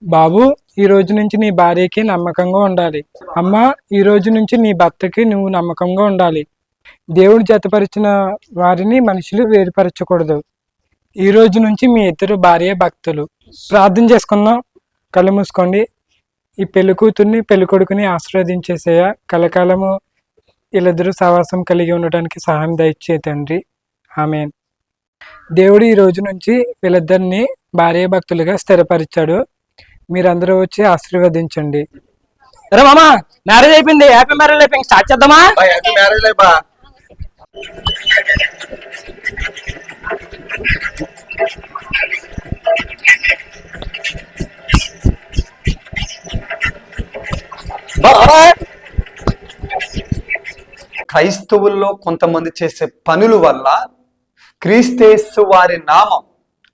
బాబు, ఈ రోజు నుంచి నీ భార్యకి నమ్మకంగా ఉండాలి. అమ్మ, ఈ రోజు నుంచి నీ భర్తకి నువ్వు నమ్మకంగా ఉండాలి. దేవుడు జతపరిచిన వారిని మనుషులు వేరుపరచకూడదు. ఈ రోజు నుంచి మీ ఇద్దరు భార్య భక్తులు. ప్రార్థన చేసుకుందాం. కళ్ళు మూసుకోండి. ఈ పెళ్లి కూతుర్ని పెళ్లి కొడుకుని ఆశీర్వదించేసేయ. కలకాలము వీళ్ళిద్దరూ సహవాసం కలిగి ఉండటానికి సహాయం దయచే తండ్రి. ఆమేన్. దేవుడు ఈ రోజు నుంచి వీళ్ళిద్దరిని భార్య భక్తులుగా స్థిరపరిచాడు. మీరందరూ వచ్చి ఆశీర్వదించండి. అరే మామా, మ్యారేజ్ అయిపోయింది. హ్యాపీ మ్యారేజ్ అయిపోయింది. స్టార్ట్ చేద్దామా? హ్యాపీ మ్యారేజ్ లైఫ్ బా. క్రైస్తవుల్లో కొంతమంది చేసే పనుల వల్ల క్రీస్తేసు వారి నామం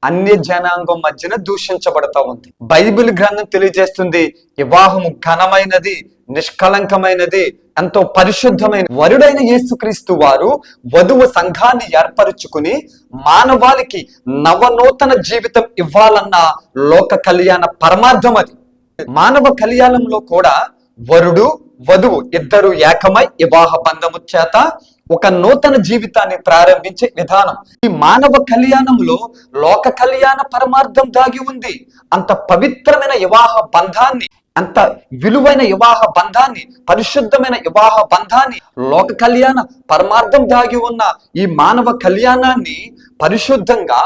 అన్య జనాంగం మధ్యన దూషించబడతా ఉంది. బైబిల్ గ్రంథం తెలియజేస్తుంది, వివాహము ఘనమైనది, నిష్కలంకమైనది, ఎంతో పరిశుద్ధమైన. వరుడైన యేసుక్రీస్తు వారు వధువు సంఘాన్ని ఏర్పరుచుకుని మానవాళికి నవనూతన జీవితం ఇవ్వాలన్న లోక కళ్యాణ పరమార్థం అది. మానవ కళ్యాణంలో కూడా వరుడు వధువు ఇద్దరు ఏకమై వివాహ బంధము చేత ఒక నూతన జీవితాన్ని ప్రారంభించే విధానం. ఈ మానవ కళ్యాణంలో లోక కళ్యాణ పరమార్థం దాగి ఉంది. అంత పవిత్రమైన వివాహ బంధాన్ని, అంత విలువైన వివాహ బంధాన్ని, పరిశుద్ధమైన వివాహ బంధాన్ని, లోక కళ్యాణ పరమార్థం దాగి ఉన్న ఈ మానవ కళ్యాణాన్ని పరిశుద్ధంగా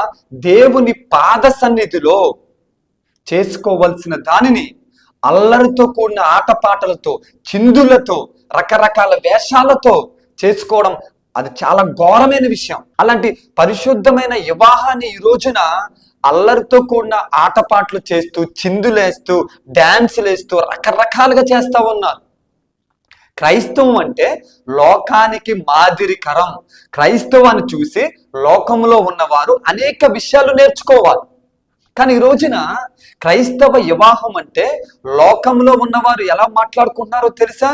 దేవుని పాద సన్నిధిలో చేసుకోవలసిన దానిని అల్లరితో కూడిన ఆటపాటలతో, చిందులతో, రకరకాల వేషాలతో చేసుకోవడం అది చాలా ఘోరమైన విషయం. అలాంటి పరిశుద్ధమైన వివాహాన్ని ఈ రోజున అల్లరితో కూడిన ఆటపాటలు చేస్తూ, చిందులేస్తూ, డాన్సులు వేస్తూ రకరకాలుగా చేస్తా ఉన్నారు. క్రైస్తవం అంటే లోకానికి మాదిరికరం. క్రైస్తవాన్ని చూసి లోకంలో ఉన్నవారు అనేక విషయాలు నేర్చుకోవాలి. కానీ ఈ రోజున క్రైస్తవ వివాహం అంటే లోకంలో ఉన్నవారు ఎలా మాట్లాడుకుంటున్నారో తెలుసా?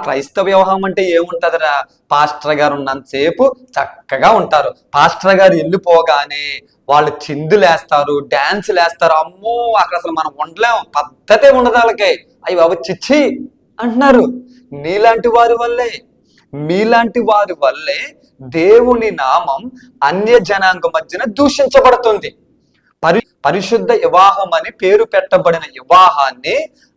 క్రైస్తవ వివాహం అంటే ఏముంటదిరా, పాస్టర్ గారు ఉన్నంతసేపు చక్కగా ఉంటారు. పాస్టర్ గారు వెళ్ళిపోగానే వాళ్ళు చిందులేస్తారు, డాన్సులు వేస్తారు. అమ్మో, అక్కడ అసలు మనం ఉండలేం, పద్ధతే ఉండదు వాళ్ళకి. అవి బాబు చిచ్చి అంటున్నారు. మీలాంటి వారి వల్లే దేవుని నామం అన్య జనాంగ మధ్యన దూషించబడుతుంది. పరిశుద్ధ వివాహం అని పేరు పెట్టబడిన వివాహాన్ని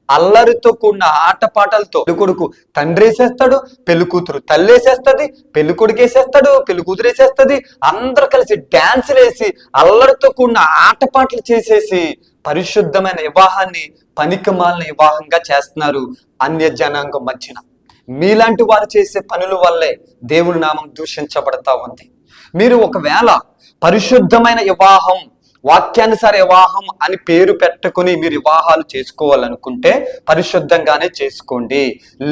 అల్లరితో కూడిన ఆటపాటలతో, పెళ్ళికొడుకు తండ్రి వేసేస్తాడు, పెళ్లి కూతురు తల్లి వేసేస్తుంది, పెళ్లి కొడుకు వేసేస్తాడు, పెళ్లి కూతురు వేసేస్తుంది. అందరూ కలిసి డాన్సులు వేసి అల్లరితో కూడిన ఆటపాటలు చేసేసి పరిశుద్ధమైన వివాహాన్ని పనికిమాలిన వివాహంగా చేస్తున్నారు అన్య జనాంగం మధ్యన. మీలాంటి వారు చేసే పనుల వల్లే దేవుని నామం దూషించబడతా ఉంది. మీరు ఒకవేళ పరిశుద్ధమైన వివాహం, వాక్యానుసార వివాహం అని పేరు పెట్టుకుని మీరు వివాహాలు చేసుకోవాలనుకుంటే పరిశుద్ధంగానే చేసుకోండి.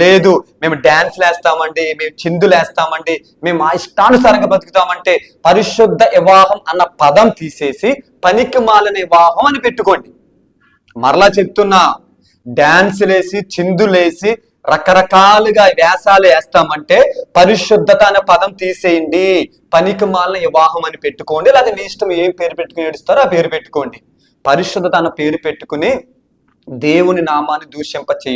లేదు మేము డాన్స్లు వేస్తామండి, మేము చిందులు వేస్తామండి, మేము మా ఇష్టానుసారంగా బతుకుతామంటే పరిశుద్ధ వివాహం అన్న పదం తీసేసి పనికి మాలిన వివాహం అని పెట్టుకోండి. మరలా చెప్తున్నా, డాన్సులేసి చిందులేసి రకరకాలుగా వేషాలు వేస్తామంటే పరిశుద్ధత అనే పదం తీసేయండి, పనికి మాలిన వివాహం అని పెట్టుకోండి. లేదా మీ ఇష్టం ఏం పేరు పెట్టుకుని ఏడుస్తారో ఆ పేరు పెట్టుకోండి. పరిశుద్ధత అన్న పేరు పెట్టుకుని దేవుని నామాన్ని దూషింప చేయండి.